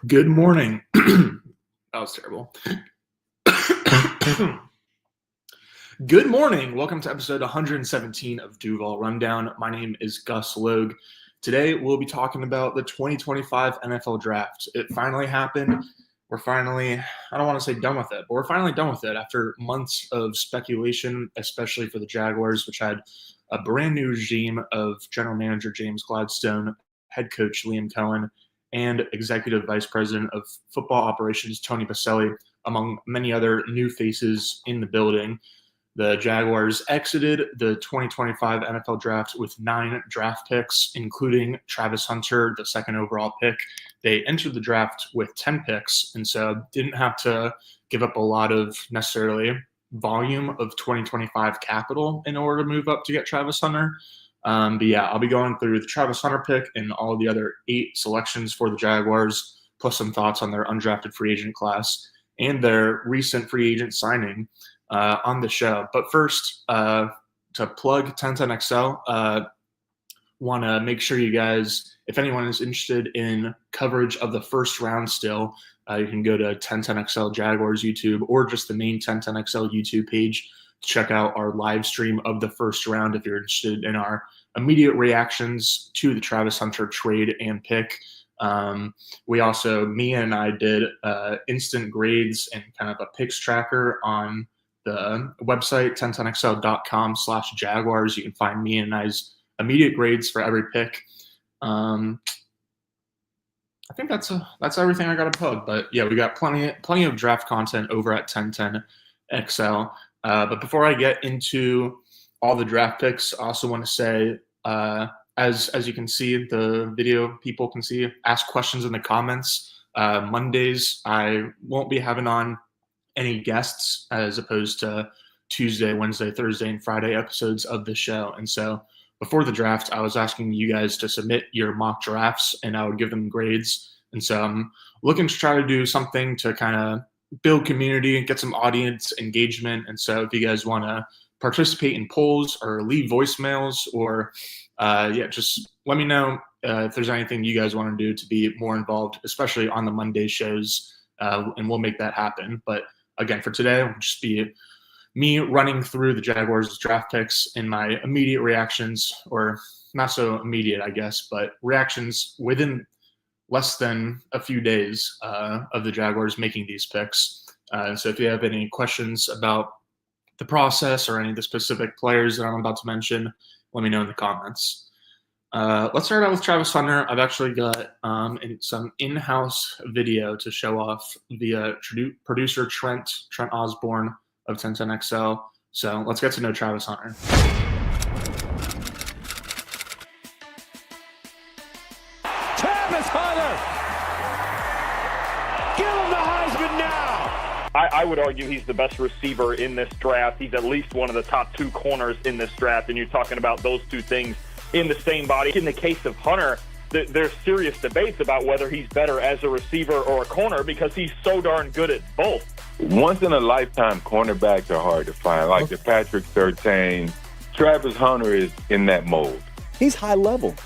Good morning. That was terrible. Good morning. Welcome to episode 117 of Duval Rundown. My name is Gus Logue. Today, we'll be talking about the 2025 NFL Draft. It finally happened. We're finally, I don't want to say done with it, but we're finally done with it after months of speculation, especially for the Jaguars, which had a brand new regime of general manager James Gladstone, head coach Liam Cohen, and executive vice president of football operations Tony Baselli, among many other new faces in the building. The Jaguars exited the 2025 NFL Draft with 9 draft picks, including Travis Hunter, the second overall pick. They entered the draft with 10 picks, and so didn't have to give up a lot of necessarily volume of 2025 capital in order to move up to get Travis Hunter. But yeah, I'll be going through the Travis Hunter pick and all the other 8 selections for the Jaguars, plus some thoughts on their undrafted free agent class and their recent free agent signing on the show. But first, to plug 1010XL, want to make sure you guys, if anyone is interested in coverage of the first round still, you can go to 1010XL Jaguars YouTube or just the main 1010XL YouTube page to check out our live stream of the first round if you're interested in our immediate reactions to the Travis Hunter trade and pick. Mia and I did instant grades and kind of a picks tracker on the website 1010xl.com/Jaguars. You can find me and I's immediate grades for every pick. I think that's everything I got to plug. But yeah, we got plenty of draft content over at 1010XL. But before I get into all the draft picks, I also want to say, as you can see, the video people can see, ask questions in the comments. Mondays, I won't be having on any guests as opposed to Tuesday, Wednesday, Thursday, and Friday episodes of the show. And so before the draft, I was asking you guys to submit your mock drafts and I would give them grades. And so I'm looking to try to do something to kind of build community and get some audience engagement. And so if you guys want to participate in polls or leave voicemails or just let me know if there's anything you guys want to do to be more involved, especially on the Monday shows, and we'll make that happen. But again, for today, it'll just be me running through the Jaguars draft picks and my immediate reactions, or not so immediate, I guess, but reactions within less than a few days of the Jaguars making these picks. So if you have any questions about the process or any of the specific players that I'm about to mention, let me know in the comments. Let's start out with Travis Hunter. I've actually got some in-house video to show off via producer Trent Osborne of 1010XL. So let's get to know Travis Hunter. Travis Hunter! Give him the Heisman now! I would argue he's the best receiver in this draft. He's at least one of the top 2 corners in this draft, and you're talking about those 2 things in the same body. In the case of Hunter, there's serious debates about whether he's better as a receiver or a corner because he's so darn good at both. Once-in-a-lifetime cornerbacks are hard to find, like the Patrick Surtain. Travis Hunter is in that mold. He's high level.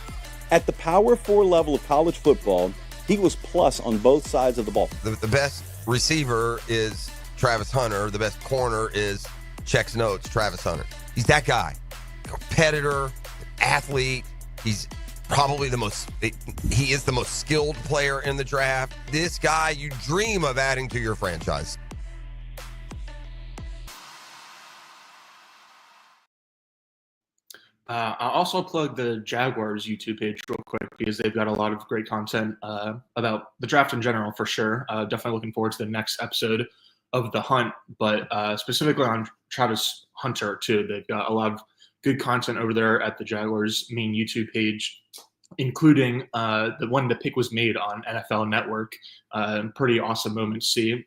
At the Power 4 level of college football, he was plus on both sides of the ball. The best receiver is Travis Hunter. The best corner is checks notes, Travis Hunter. He's that guy. Competitor, athlete. He's probably he is the most skilled player in the draft. This guy you dream of adding to your franchise. I'll also plug the Jaguars YouTube page real quick because they've got a lot of great content about the draft in general, for sure. Definitely looking forward to the next episode of The Hunt, but specifically on Travis Hunter, too. They've got a lot of good content over there at the Jaguars main YouTube page, including when the pick was made on NFL Network. Pretty awesome moment to see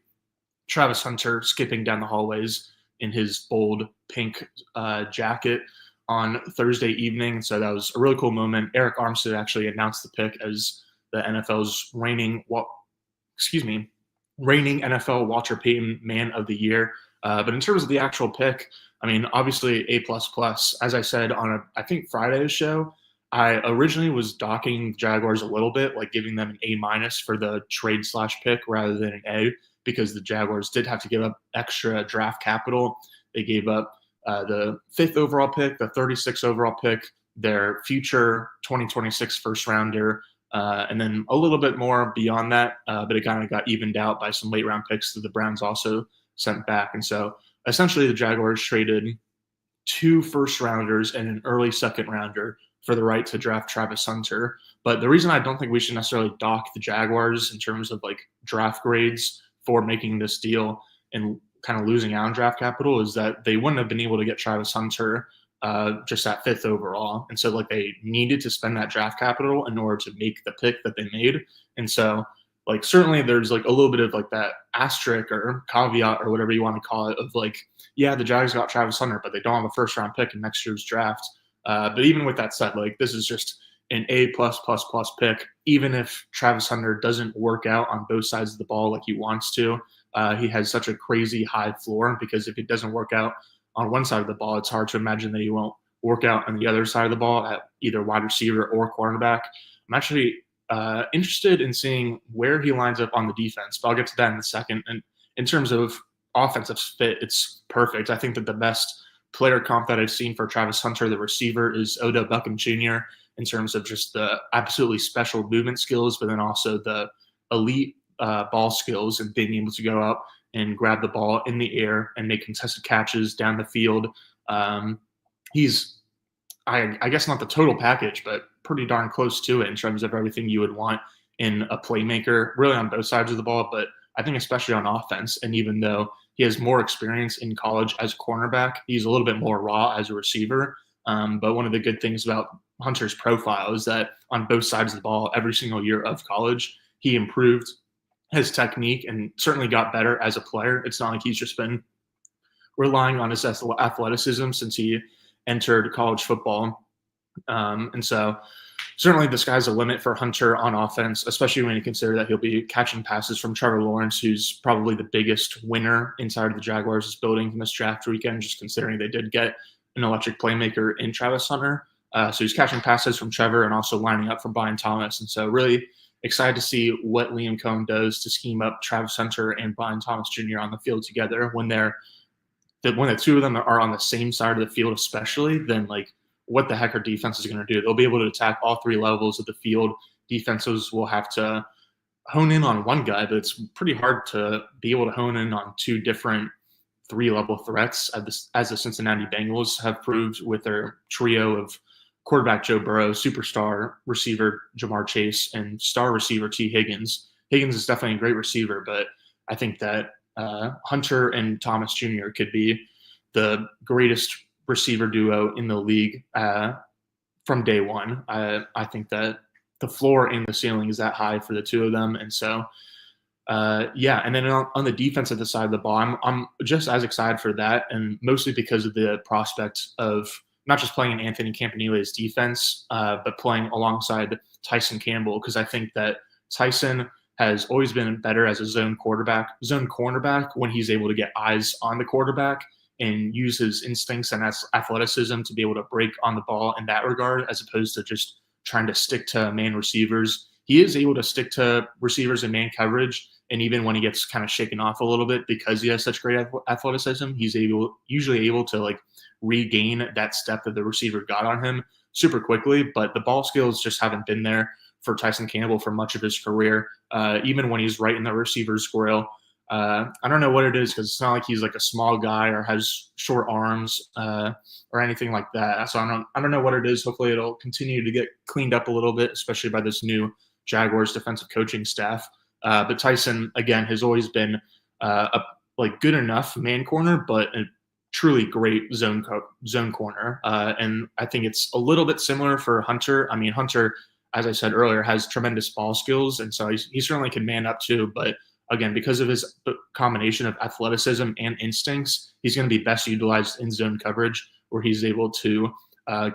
Travis Hunter skipping down the hallways in his bold pink jacket on Thursday evening. So that was a really cool moment. Eric Armstead actually announced the pick as the NFL's reigning NFL Walter Payton Man of the Year. But in terms of the actual pick, I mean, obviously A++. As I said on I think Friday's show, I originally was docking Jaguars a little bit, like giving them an A- for the trade/pick rather than an A, because the Jaguars did have to give up extra draft capital. They gave up the 5th overall pick, the 36th overall pick, their future 2026 first rounder, and then a little bit more beyond that. But it kind of got evened out by some late round picks that the Browns also sent back. And so essentially the Jaguars traded 2 first rounders and an early second rounder for the right to draft Travis Hunter. But the reason I don't think we should necessarily dock the Jaguars in terms of like draft grades for making this deal and kind of losing out on draft capital is that they wouldn't have been able to get Travis Hunter just at 5th overall. And so like they needed to spend that draft capital in order to make the pick that they made. And so like certainly there's like a little bit of like that asterisk or caveat or whatever you want to call it of like, yeah, the Jags got Travis Hunter, but they don't have a first round pick in next year's draft. But even with that said, like this is just an A+++ pick. Even if Travis Hunter doesn't work out on both sides of the ball like he wants to, he has such a crazy high floor, because if it doesn't work out on one side of the ball, it's hard to imagine that he won't work out on the other side of the ball at either wide receiver or cornerback. I'm actually interested in seeing where he lines up on the defense, but I'll get to that in a second. And in terms of offensive fit, it's perfect. I think that the best player comp that I've seen for Travis Hunter, the receiver, is Odell Beckham Jr. in terms of just the absolutely special movement skills, but then also the elite ball skills and being able to go up and grab the ball in the air and make contested catches down the field. He's, I guess, not the total package, but pretty darn close to it in terms of everything you would want in a playmaker, really on both sides of the ball, but I think especially on offense. And even though he has more experience in college as a cornerback, he's a little bit more raw as a receiver. But one of the good things about Hunter's profile is that on both sides of the ball, every single year of college, he improved his technique and certainly got better as a player. It's not like he's just been relying on his athleticism since he entered college football. And so certainly the sky's the limit for Hunter on offense, especially when you consider that he'll be catching passes from Trevor Lawrence, who's probably the biggest winner inside of the Jaguars' building from this draft weekend, just considering they did get an electric playmaker in Travis Hunter. So he's catching passes from Trevor and also lining up for Brian Thomas. And so really excited to see what Liam Cohen does to scheme up Travis Hunter and Brian Thomas Jr. on the field together. When the two of them are on the same side of the field, especially, then like what the heck are defenses going to do? They'll be able to attack all 3 levels of the field. Defenses will have to hone in on one guy, but it's pretty hard to be able to hone in on 2 different 3-level threats, as the Cincinnati Bengals have proved with their trio of quarterback Joe Burrow, superstar receiver Jamar Chase, and star receiver T. Higgins. Higgins is definitely a great receiver, but I think that Hunter and Thomas Jr. could be the greatest receiver duo in the league from day one. I think that the floor and the ceiling is that high for the two of them. And so, and then on the defensive side of the ball, I'm just as excited for that, and mostly because of the prospect of not just playing in Anthony Campanile's defense, but playing alongside Tyson Campbell, because I think that Tyson has always been better as a zone cornerback when he's able to get eyes on the quarterback and use his instincts and athleticism to be able to break on the ball in that regard, as opposed to just trying to stick to man receivers. He is able to stick to receivers in man coverage, and even when he gets kind of shaken off a little bit because he has such great athleticism, he's usually able to like regain that step that the receiver got on him super quickly. But the ball skills just haven't been there for Tyson Campbell for much of his career, even when he's right in the receiver's grill. I don't know what it is, because it's not like he's like a small guy or has short arms or anything like that. So I don't know what it is. Hopefully it'll continue to get cleaned up a little bit, especially by this new Jaguars defensive coaching staff. But Tyson, again, has always been a good enough man corner, but a truly great zone corner. And I think it's a little bit similar for Hunter. I mean, Hunter, as I said earlier, has tremendous ball skills, and so he certainly can man up too. But again, because of his combination of athleticism and instincts, he's going to be best utilized in zone coverage, where he's able to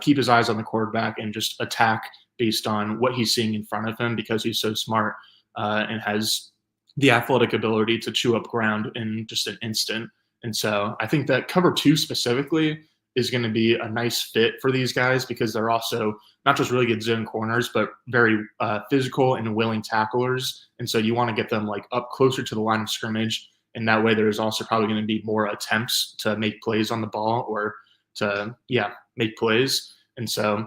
keep his eyes on the quarterback and just attack based on what he's seeing in front of him, because he's so smart and has the athletic ability to chew up ground in just an instant. And so I think that cover 2 specifically is going to be a nice fit for these guys because they're also not just really good zone corners, but very physical and willing tacklers. And so you want to get them like up closer to the line of scrimmage. And that way there's also probably going to be more attempts to make plays on the ball or to, make plays. And so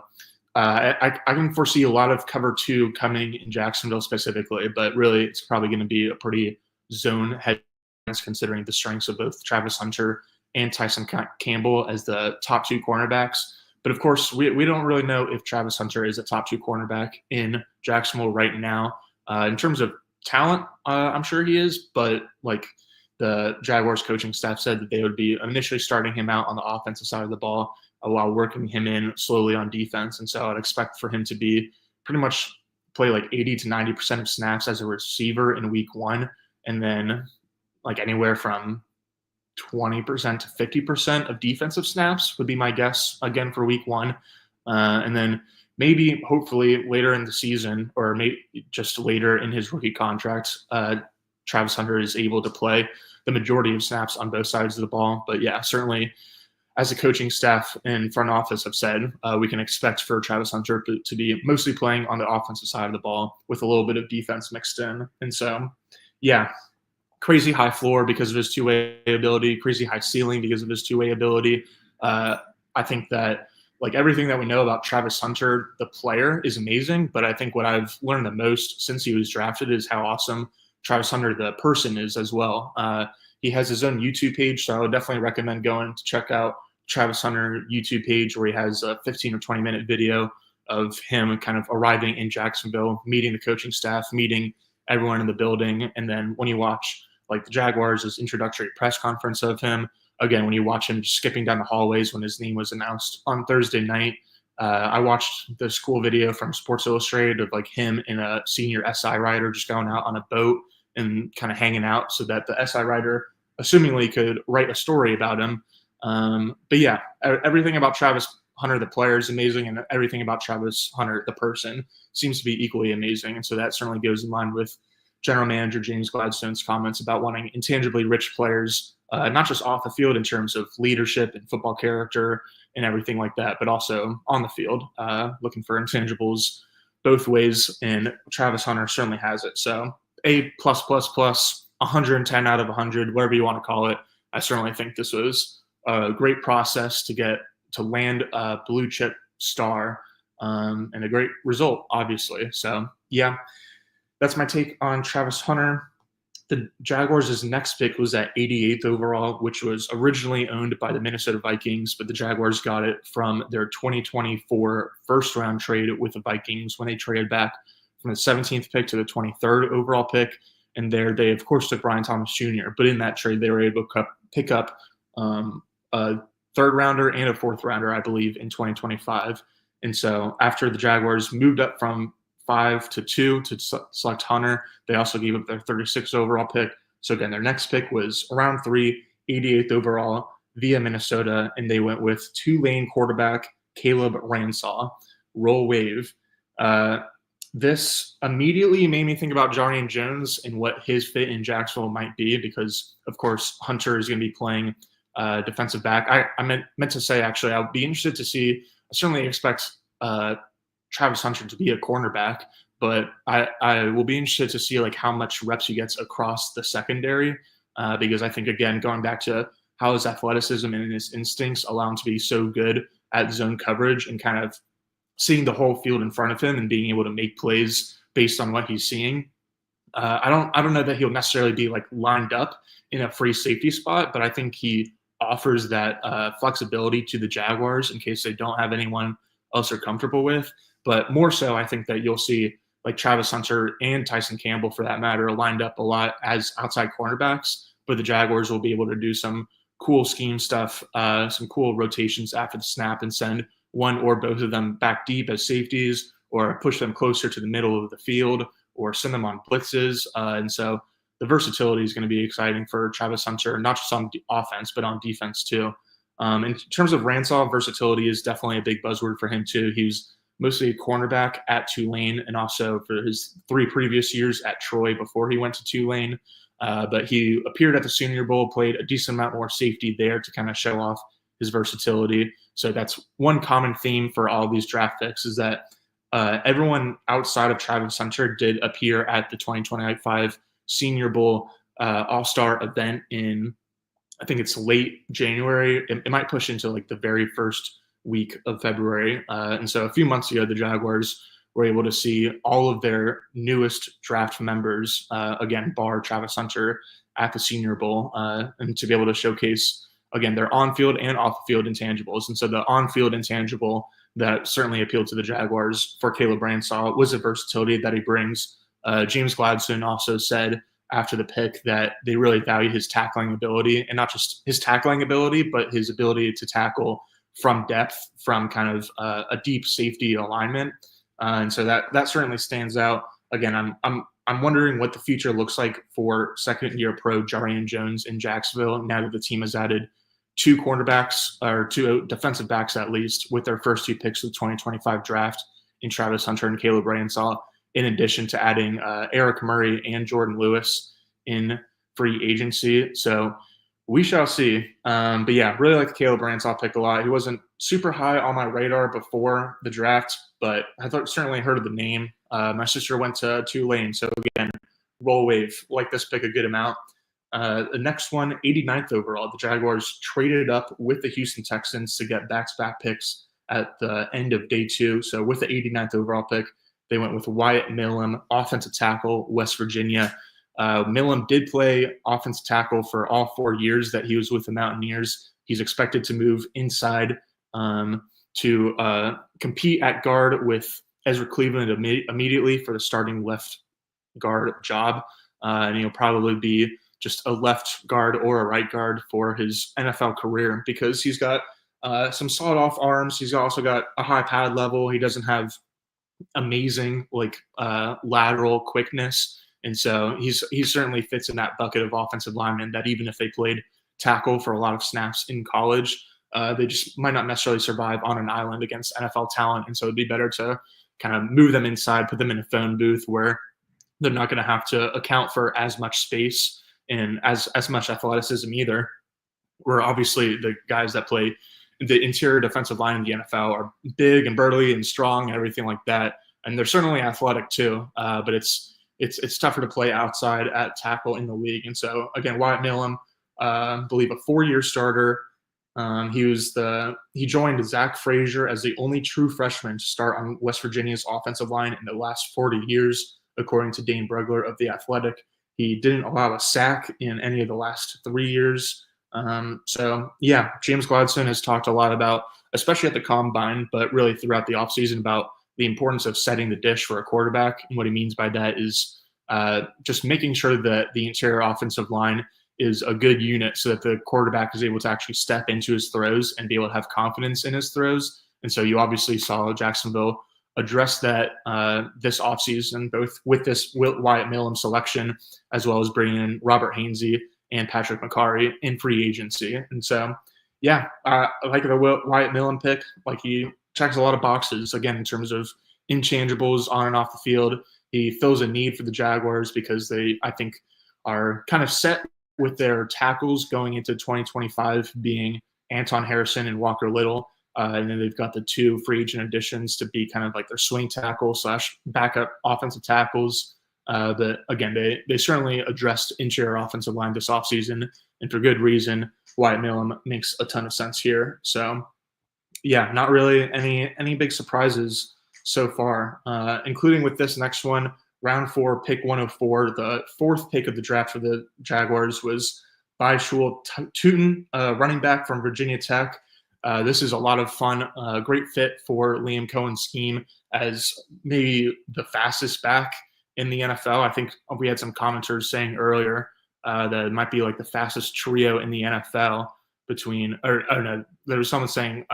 I can foresee a lot of cover 2 coming in Jacksonville specifically, but really it's probably going to be a pretty zone heavy considering the strengths of both Travis Hunter and Tyson Campbell as the top 2 cornerbacks. But of course, we don't really know if Travis Hunter is a top 2 cornerback in Jacksonville right now. In terms of talent, I'm sure he is, but like the Jaguars coaching staff said that they would be initially starting him out on the offensive side of the ball while working him in slowly on defense. And so I'd expect for him to be pretty much play like 80 to 90% of snaps as a receiver in week 1. And then like anywhere from 20% to 50% of defensive snaps would be my guess again for week 1. And then maybe hopefully later in the season or maybe just later in his rookie contract, Travis Hunter is able to play the majority of snaps on both sides of the ball. But yeah, certainly as the coaching staff and front office have said, we can expect for Travis Hunter to be mostly playing on the offensive side of the ball with a little bit of defense mixed in. And so, yeah, crazy high floor because of his two-way ability, crazy high ceiling because of his two-way ability. I think that like everything that we know about Travis Hunter, the player, is amazing. But I think what I've learned the most since he was drafted is how awesome Travis Hunter, the person, is as well. He has his own YouTube page, so I would definitely recommend going to check out Travis Hunter YouTube page where he has a 15 or 20-minute video of him kind of arriving in Jacksonville, meeting the coaching staff, meeting everyone in the building. And then when you watch like the Jaguars' introductory press conference of him, again, when you watch him skipping down the hallways when his name was announced on Thursday night, I watched the school video from Sports Illustrated of like him and a senior SI rider just going out on a boat and kind of hanging out so that the SI rider assumingly could write a story about him. But yeah, everything about Travis Hunter, the player, is amazing, and everything about Travis Hunter, the person, seems to be equally amazing. And so that certainly goes in line with General Manager James Gladstone's comments about wanting intangibly rich players, not just off the field in terms of leadership and football character and everything like that, but also on the field, looking for intangibles both ways. And Travis Hunter certainly has it. So A+++, 110 out of 100, whatever you want to call it. I certainly think this was a great process to land a blue chip star and a great result, obviously. So yeah, that's my take on Travis Hunter. The Jaguars' next pick was at 88th overall, which was originally owned by the Minnesota Vikings, but the Jaguars got it from their 2024 first-round trade with the Vikings when they traded back from the 17th pick to the 23rd overall pick. And there they, of course, took Brian Thomas Jr., but in that trade, they were able to pick up a third-rounder and a fourth-rounder, I believe, in 2025. And so after the Jaguars moved up from 5 to 2 to select Hunter, they also gave up their 36th overall pick. So again, their next pick was around 3, 88th overall via Minnesota, and they went with Tulane quarterback Caleb Ransaw. Roll wave. This immediately made me think about Jarrian Jones and what his fit in Jacksonville might be because, of course, Hunter is going to be playing defensive back. I meant to say, actually, I'll be interested to see. I certainly expect Travis Hunter to be a cornerback, but I will be interested to see like how much reps he gets across the secondary because I think, again, going back to how his athleticism and his instincts allow him to be so good at zone coverage and kind of seeing the whole field in front of him and being able to make plays based on what he's seeing. I don't know that he'll necessarily be like lined up in a free safety spot, but I think he offers that flexibility to the Jaguars in case they don't have anyone else they're comfortable with. But more so, I think that you'll see like Travis Hunter and Tyson Campbell, for that matter, lined up a lot as outside cornerbacks, but the Jaguars will be able to do some cool scheme stuff, some cool rotations after the snap and send one or both of them back deep as safeties or push them closer to the middle of the field or send them on blitzes. And so the versatility is going to be exciting for Travis Hunter, not just on offense, but on defense too. In terms of Ransaw, versatility is definitely a big buzzword for him too. He's mostly a cornerback at Tulane and also for his 3 previous years at Troy before he went to Tulane. But he appeared at the Senior Bowl, played a decent amount more safety there to kind of show off his versatility. So that's one common theme for all these draft picks, is that everyone outside of Travis Hunter did appear at the 2025 Senior Bowl All-Star event in, I think it's late January. It might push into like the very first week of February. And so a few months ago, the Jaguars were able to see all of their newest draft members, again, bar Travis Hunter, at the Senior Bowl, and to be able to showcase, again, their on-field and off-field intangibles. And so the on-field intangible that certainly appealed to the Jaguars for Caleb Ransaw was the versatility that he brings. James Gladstone also said after the pick that they really value his tackling ability, and not just his tackling ability, but his ability to tackle from depth, from kind of a deep safety alignment. And so that certainly stands out. Again, I'm wondering what the future looks like for second-year pro Jarian Jones in Jacksonville now that the team has added two cornerbacks, or two defensive backs at least, with their first two picks of the 2025 draft in Travis Hunter and Caleb Ransaw, in addition to adding Eric Murray and Jordan Lewis in free agency. So we shall see. But yeah, really like the Caleb Ransaw pick a lot. He wasn't super high on my radar before the draft, but I certainly heard of the name. My sister went to Tulane, so again, roll wave, like this pick a good amount. The next one, 89th overall, the Jaguars traded up with the Houston Texans to get back-to-back picks at the end of day 2. So with the 89th overall pick, they went with Wyatt Milum, offensive tackle, West Virginia. Milum did play offensive tackle for all 4 years that he was with the Mountaineers. He's expected to move inside to compete at guard with Ezra Cleveland immediately for the starting left guard job. And he'll probably be just a left guard or a right guard for his NFL career, because he's got some sawed-off arms. He's also got a high pad level. He doesn't have amazing lateral quickness, and so he certainly fits in that bucket of offensive linemen that even if they played tackle for a lot of snaps in college, they just might not necessarily survive on an island against NFL talent. And so it'd be better to kind of move them inside, put them in a phone booth where they're not going to have to account for as much space and as much athleticism either. Where obviously the guys that play the interior defensive line in the NFL are big and burly and strong and everything like that, and they're certainly athletic too. But it's tougher to play outside at tackle in the league. And so again, Wyatt Milum, I believe a 4-year starter. He joined Zach Frazier as the only true freshman to start on West Virginia's offensive line in the last 40 years, according to Dane Brugler of The Athletic. He didn't allow a sack in any of the last 3 years. So yeah, James Gladstone has talked a lot about, especially at the combine, but really throughout the offseason, about the importance of setting the dish for a quarterback. And what he means by that is just making sure that the interior offensive line is a good unit so that the quarterback is able to actually step into his throws and be able to have confidence in his throws. And so you obviously saw Jacksonville address that this offseason, both with this Wyatt Milum selection, as well as bringing in Robert Hainsey and Patrick McCarry in free agency. And so, yeah, I like the Wyatt Milum pick. Like, he checks a lot of boxes, again, in terms of intangibles on and off the field. He fills a need for the Jaguars because they, I think, are kind of set with their tackles going into 2025 being Anton Harrison and Walker Little. And then they've got the two free agent additions to be kind of like their swing tackle / backup offensive tackles. But again, they certainly addressed interior offensive line this offseason, and for good reason. Wyatt Milum makes a ton of sense here. So yeah, not really any big surprises so far, including with this next one. Round 4, pick 104, the 4th pick of the draft for the Jaguars was Byshul Tootin, running back from Virginia Tech. This is a lot of fun, great fit for Liam Cohen's scheme as maybe the fastest back in the NFL. I think we had some commenters saying earlier that it might be like the fastest trio in the NFL between, or no, there was someone saying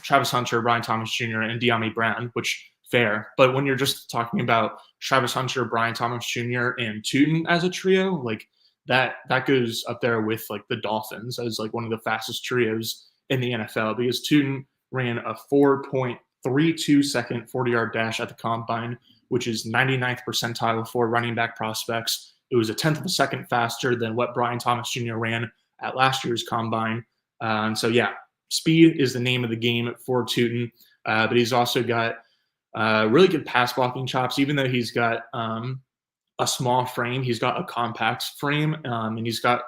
Travis Hunter, Brian Thomas Jr., and De'Ami Brown, which fair. But when you're just talking about Travis Hunter, Brian Thomas Jr., and Tootin as a trio, like that goes up there with like the Dolphins as like one of the fastest trios in the NFL, because Tootin ran a 4.32 second 40-yard dash at the combine, which is 99th percentile for running back prospects. It was a 10th of a second faster than what Brian Thomas Jr. ran at last year's combine. So yeah, speed is the name of the game for Tootin, but he's also got really good pass blocking chops. Even though he's got a small frame, he's got a compact frame, and he's got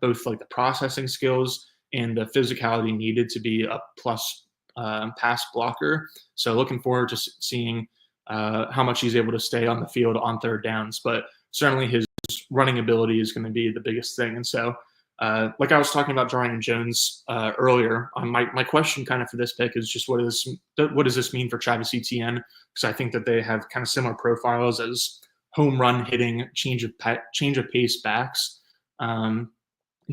both like the processing skills and the physicality needed to be a plus pass blocker. So looking forward to seeing how much he's able to stay on the field on third downs. But certainly his running ability is going to be the biggest thing. And so like I was talking about Jarian Jones earlier, my question kind of for this pick is just what does this mean for Travis Etienne? Because I think that they have kind of similar profiles as home run hitting, change of pace backs. And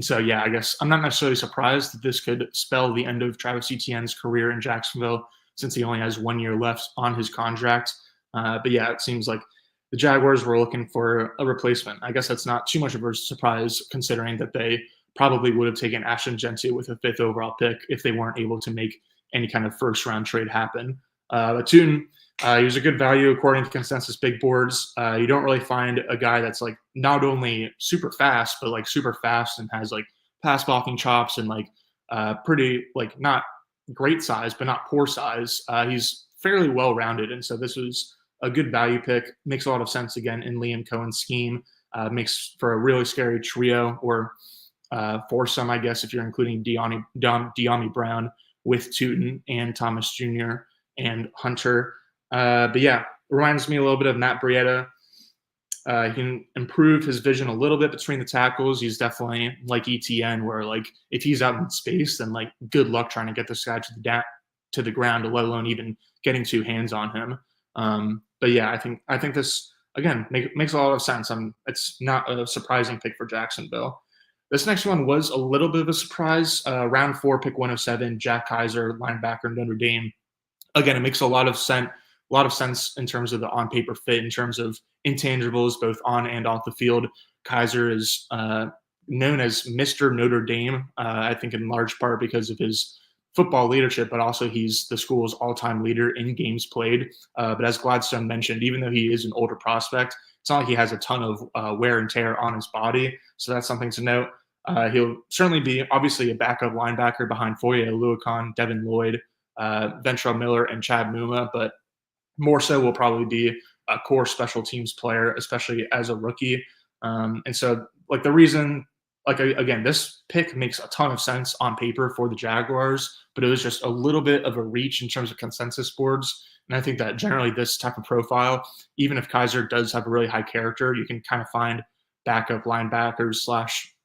so, yeah, I guess I'm not necessarily surprised that this could spell the end of Travis Etienne's career in Jacksonville, since he only has 1 year left on his contract. But yeah, it seems like the Jaguars were looking for a replacement. I guess that's not too much of a surprise, considering that they probably would have taken Ashton Gentoo with a 5th overall pick if they weren't able to make any kind of first round trade happen. But Tootin, he was a good value according to consensus big boards. You don't really find a guy that's like not only super fast, but like super fast and has like pass blocking chops and like pretty like not great size, but not poor size. He's fairly well rounded, and so this was a good value pick. Makes a lot of sense again in Liam Cohen's scheme. Makes for a really scary trio or foursome, I guess, if you're including De'Ami Brown with Tootin and Thomas Jr. and Hunter. But yeah, reminds me a little bit of Matt Breida. He can improve his vision a little bit between the tackles. He's definitely like ETN, where like if he's out in space, then like good luck trying to get this guy to the ground, let alone even getting 2 hands on him. But yeah, I think this again makes a lot of sense. It's not a surprising pick for Jacksonville. This next one was a little bit of a surprise. Round 4, pick 107, Jack Kaiser, linebacker, Notre Dame. Again, it makes a lot of sense in terms of the on-paper fit, in terms of intangibles, both on and off the field. Kaiser is known as Mr. Notre Dame, I think in large part because of his football leadership, but also he's the school's all-time leader in games played. But as Gladstone mentioned, even though he is an older prospect, it's not like he has a ton of wear and tear on his body. So that's something to note. He'll certainly be obviously a backup linebacker behind Foye Oluokun, Devin Lloyd, Ventrell Miller, and Chad Muma, but more so will probably be a core special teams player, especially as a rookie. And so like the reason, like again, this pick makes a ton of sense on paper for the Jaguars, but it was just a little bit of a reach in terms of consensus boards. And I think that generally this type of profile, even if Kaiser does have a really high character, you can kind of find backup linebackers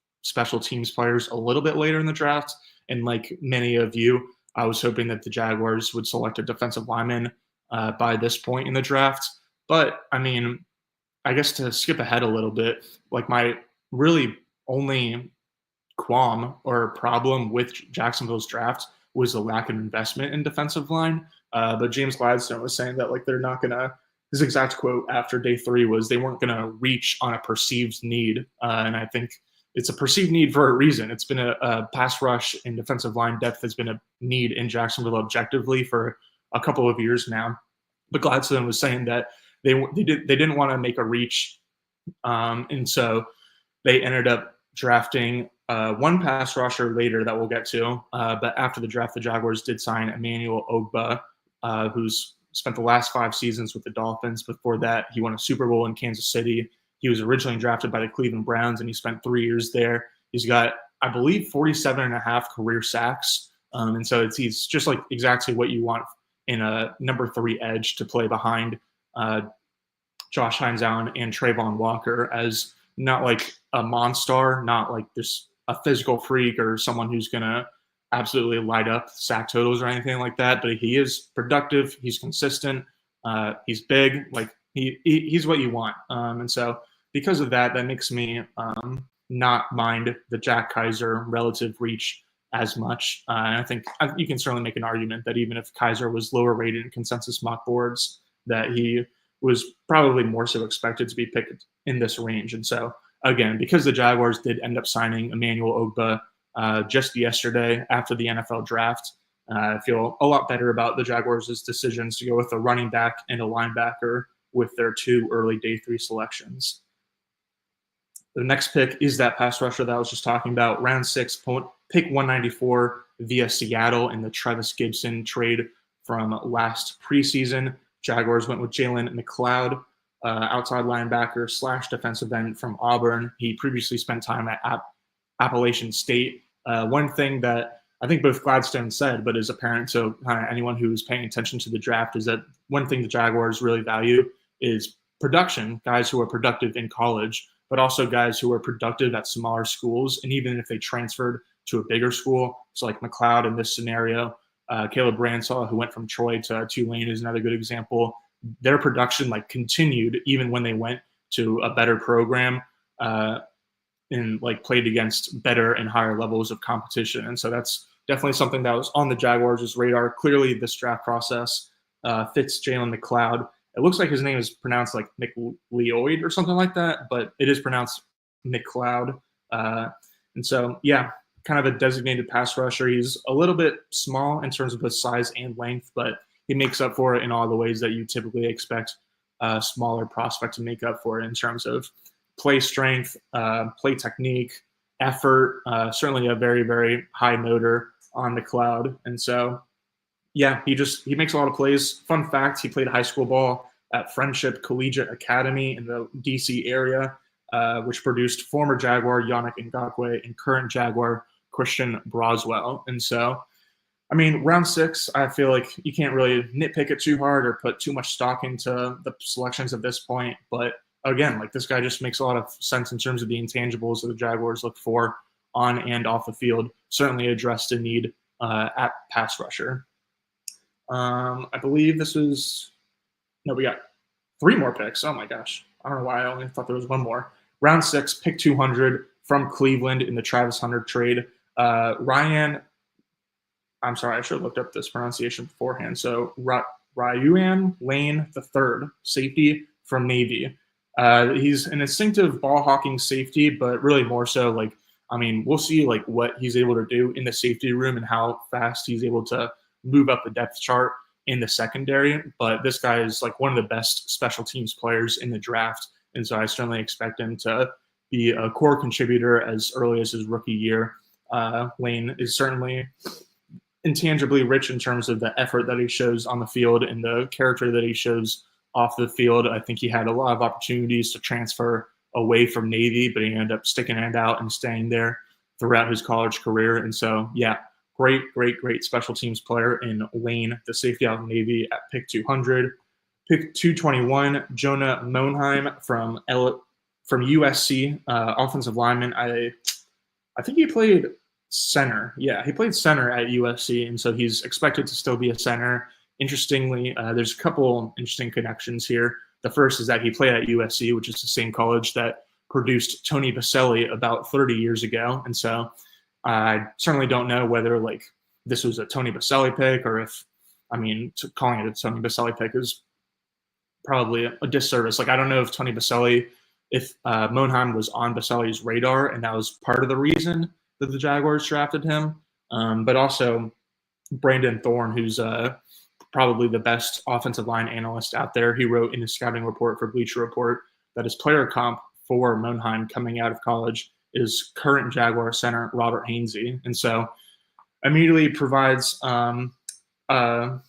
/ special teams players a little bit later in the draft. And like many of you, I was hoping that the Jaguars would select a defensive lineman by this point in the draft. But I mean, I guess to skip ahead a little bit, like my really only qualm or problem with Jacksonville's draft was the lack of investment in defensive line. But James Gladstone was saying that like they're not gonna. His exact quote after day 3 was they weren't gonna reach on a perceived need, and I think it's a perceived need for a reason. It's been a pass rush and defensive line depth has been a need in Jacksonville objectively for a couple of years now. But Gladstone was saying that they didn't want to make a reach, and so they ended up drafting one pass rusher later that we'll get to. But after the draft, the Jaguars did sign Emmanuel Ogbah, who's spent the last 5 seasons with the Dolphins. Before that, he won a Super Bowl in Kansas City. He was originally drafted by the Cleveland Browns, and he spent 3 years there. He's got, I believe, 47.5 career sacks. And so he's just like exactly what you want in a number 3 edge to play behind Josh Hines-Allen and Trayvon Walker, as not like a monster, not like just a physical freak or someone who's going to absolutely light up sack totals or anything like that. But he is productive. He's consistent. He's big. Like he's what you want. And so because of that, that makes me not mind the Jack Kaiser relative reach as much. And I think you can certainly make an argument that even if Kaiser was lower rated in consensus mock boards, that he was probably more so expected to be picked in this range. And so again, because the Jaguars did end up signing Emmanuel Ogbah just yesterday after the NFL draft, I feel a lot better about the Jaguars' decisions to go with a running back and a linebacker with their 2 early day 3 selections. The next pick is that pass rusher that I was just talking about, round 6, pick 194 via Seattle in the Travis Gibson trade from last preseason. Jaguars went with Jalen McLeod, outside linebacker / defensive end from Auburn. He previously spent time at Appalachian State. One thing that I think both Gladstone said, but is apparent to anyone who is paying attention to the draft, is that one thing the Jaguars really value is production, guys who are productive in college, but also guys who are productive at smaller schools. And even if they transferred to a bigger school, so like McLeod in this scenario, Caleb Ransaw, who went from Troy to Tulane, is another good example. Their production continued even when they went to a better program and played against better and higher levels of competition. And so that's definitely something that was on the Jaguars' radar. Clearly, this draft process fits Jalen McLeod. It looks like his name is pronounced like McLeod or something like that, but it is pronounced McLeod. And so, yeah, kind of a designated pass rusher. He's a little bit small in terms of his size and length, but he makes up for it in all the ways that you typically expect a smaller prospect to make up for it in terms of play strength, play technique, effort, certainly a very, very high motor on McLeod. And so, yeah, he makes a lot of plays. Fun fact, he played high school ball at Friendship Collegiate Academy in the D.C. area, which produced former Jaguar Yannick Ngakoue and current Jaguar Christian Broswell. And so, I mean, round 6, I feel like you can't really nitpick it too hard or put too much stock into the selections at this point. But again, this guy just makes a lot of sense in terms of the intangibles that the Jaguars look for on and off the field. Certainly addressed a need at pass rusher. I believe this was – no, we got 3 more picks. Oh, my gosh. I don't know why I only thought there was 1 more. Round 6, pick 200 from Cleveland in the Travis Hunter trade. I'm sorry, I should have looked up this pronunciation beforehand. So Ryuan Lane III, safety from Navy. He's an instinctive ball-hawking safety, but really more so we'll see what he's able to do in the safety room and how fast he's able to move up the depth chart in the secondary. But this guy is one of the best special teams players in the draft. And so I certainly expect him to be a core contributor as early as his rookie year. Lane is certainly intangibly rich in terms of the effort that he shows on the field and the character that he shows off the field. I think he had a lot of opportunities to transfer away from Navy, but he ended up sticking it out and staying there throughout his college career. And so, yeah, great special teams player in Lane, the safety out of Navy at pick 200. Pick 221, Jonah Monheim from USC, offensive lineman. I think he played center. Yeah, he played center at USC, and so he's expected to still be a center. Interestingly, there's a couple interesting connections here. The first is that he played at USC, which is the same college that produced Tony Baselli about 30 years ago. And so I certainly don't know whether this was a Tony Baselli pick or if, calling it a Tony Baselli pick is probably a disservice. I don't know if Tony Baselli, if Monheim was on Baselli's radar and that was part of the reason that the Jaguars drafted him. But also Brandon Thorne, who's probably the best offensive line analyst out there. He wrote in his scouting report for Bleacher Report that his player comp for Monheim coming out of college is current Jaguar center Robert Hainsey. And so immediately provides kind of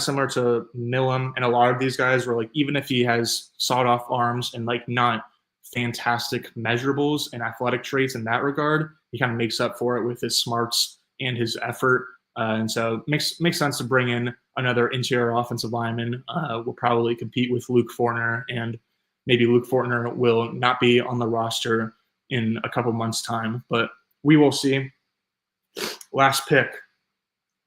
similar to Milum and a lot of these guys where even if he has sawed off arms and not fantastic measurables and athletic traits in that regard, he kind of makes up for it with his smarts and his effort. And so makes sense to bring in another interior offensive lineman. Will probably compete with Luke Fortner, and maybe Luke Fortner will not be on the roster in a couple months' time, but we will see. Last pick,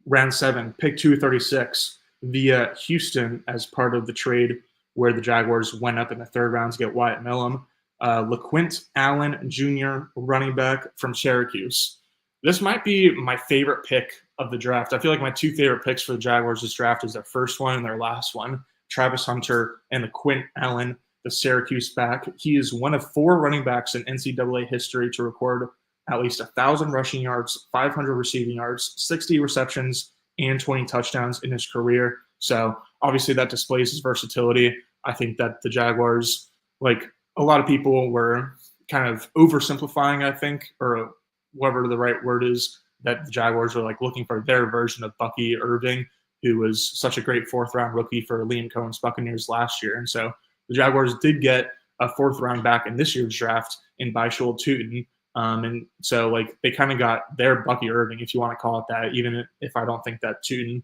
round 7, pick 236 via Houston as part of the trade where the Jaguars went up in the 3rd round to get Wyatt Milum. LeQuint Allen Jr., running back from Syracuse. This might be my favorite pick of the draft. I feel like my 2 favorite picks for the Jaguars this draft is their first one and their last one, Travis Hunter and LeQuint Allen, the Syracuse back. He is one of 4 running backs in NCAA history to record at least 1,000 rushing yards, 500 receiving yards, 60 receptions, and 20 touchdowns in his career. So obviously that displays his versatility. I think that the Jaguars, a lot of people were kind of oversimplifying, I think, or whatever the right word is, that the Jaguars were like looking for their version of Bucky Irving, who was such a great 4th-round rookie for Liam Cohen's Buccaneers last year. And so the Jaguars did get a 4th-round back in this year's draft in Byshul Tootin. And so like they kind of got their Bucky Irving, if you want to call it that, even if I don't think that Tootin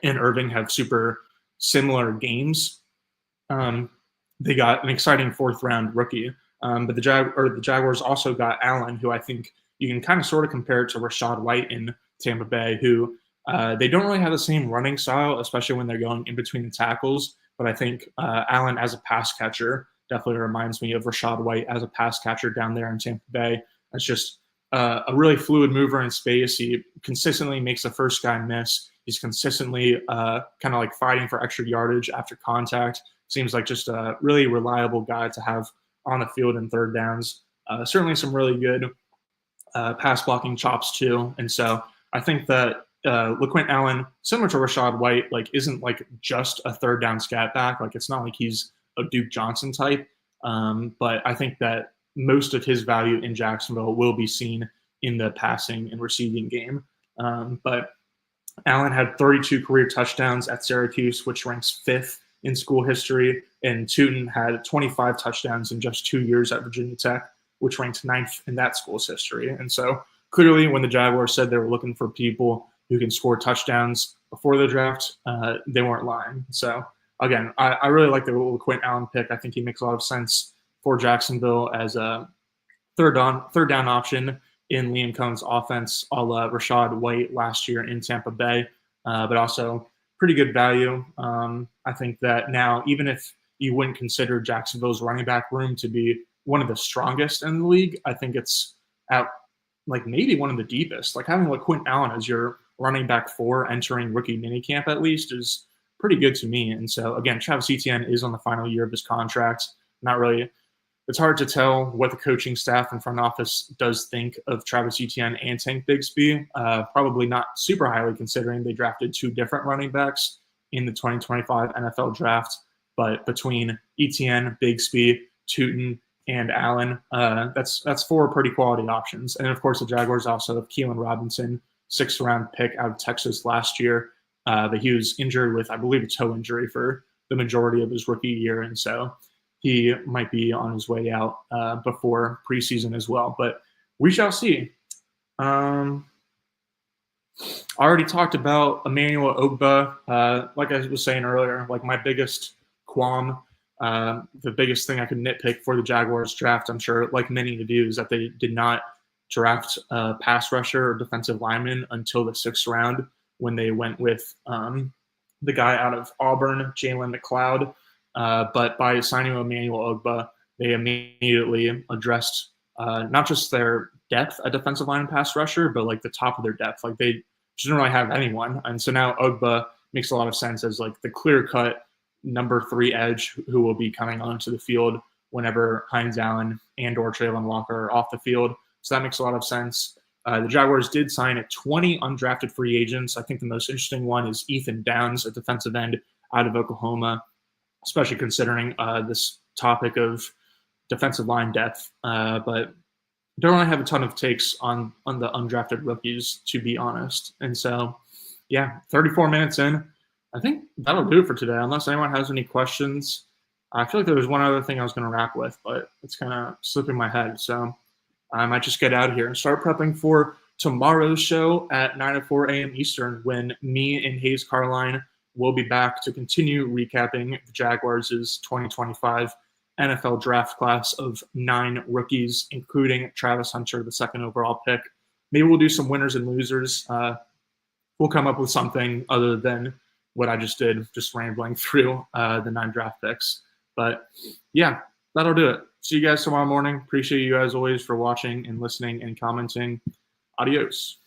and Irving have super similar games. They got an exciting 4th-round rookie. But the Jaguars also got Allen, who I think you can kind of sort of compare to Rachaad White in Tampa Bay, who they don't really have the same running style, especially when they're going in between the tackles. But I think Allen as a pass catcher definitely reminds me of Rachaad White as a pass catcher down there in Tampa Bay. It's just a really fluid mover in space. He consistently makes the first guy miss. He's consistently kind of like fighting for extra yardage after contact. Seems like just a really reliable guy to have on the field in 3rd downs. Certainly some really good pass blocking chops too. And so I think that LeQuint Allen, similar to Rachaad White, like isn't like just a 3rd down scat back. Like it's not like he's a Duke Johnson type. But I think that most of his value in Jacksonville will be seen in the passing and receiving game. But Allen had 32 career touchdowns at Syracuse, which ranks 5th in school history, and Tootin had 25 touchdowns in just 2 years at Virginia Tech, which ranked 9th in that school's history. And so clearly when the Jaguars said they were looking for people who can score touchdowns before the draft, they weren't lying. So again, I really like the LeQuint Allen pick. I think he makes a lot of sense for Jacksonville as a third down option in Liam Cohen's offense, a la Rachaad White last year in Tampa Bay, but also pretty good value. I think that now, even if you wouldn't consider Jacksonville's running back room to be one of the strongest in the league, I think it's at like maybe one of the deepest. Like having LeQuint Allen as your running back 4 entering rookie minicamp at least is pretty good to me. And so again, Travis Etienne is on the final year of his contract. Not really. It's hard to tell what the coaching staff and front office does think of Travis Etienne and Tank Bigsby. Probably not super highly, considering they drafted 2 different running backs in the 2025 NFL draft. But between Etienne, Bigsby, Tootin, and Allen, that's 4 pretty quality options. And of course, the Jaguars also have Keelan Robinson, 6th-round pick out of Texas last year. But he was injured with, I believe, a toe injury for the majority of his rookie year. And so he might be on his way out before preseason as well. But we shall see. I already talked about Emmanuel Ogbah. Like I was saying earlier, like my biggest qualm, the biggest thing I could nitpick for the Jaguars draft, I'm sure like many to do, is that they did not draft a pass rusher or defensive lineman until the 6th round, when they went with the guy out of Auburn, Jalen McLeod. But by signing Emmanuel Ogbah, they immediately addressed not just their depth at defensive line and pass rusher, but like the top of their depth. Like they just didn't really have anyone. And so now Ogbah makes a lot of sense as like the clear-cut number 3 edge who will be coming onto the field whenever Hines Allen and or Traylon Walker are off the field. So that makes a lot of sense. The Jaguars did sign 20 undrafted free agents. I think the most interesting one is Ethan Downs, a defensive end out of Oklahoma, especially considering this topic of defensive line depth. But don't really have a ton of takes on the undrafted rookies, to be honest. And so, yeah, 34 minutes in. I think that'll do it for today, unless anyone has any questions. I feel like there was one other thing I was going to wrap with, but it's kind of slipping my head. So I might just get out of here and start prepping for tomorrow's show at 9:04 a.m. Eastern, when me and Hayes Carline will be back to continue recapping the Jaguars' 2025 NFL draft class of 9 rookies, including Travis Hunter, the 2nd overall pick. Maybe we'll do some winners and losers. We'll come up with something other than what I just did, just rambling through the 9 draft picks. But yeah, that'll do it. See you guys tomorrow morning. Appreciate you guys always for watching and listening and commenting. Adios.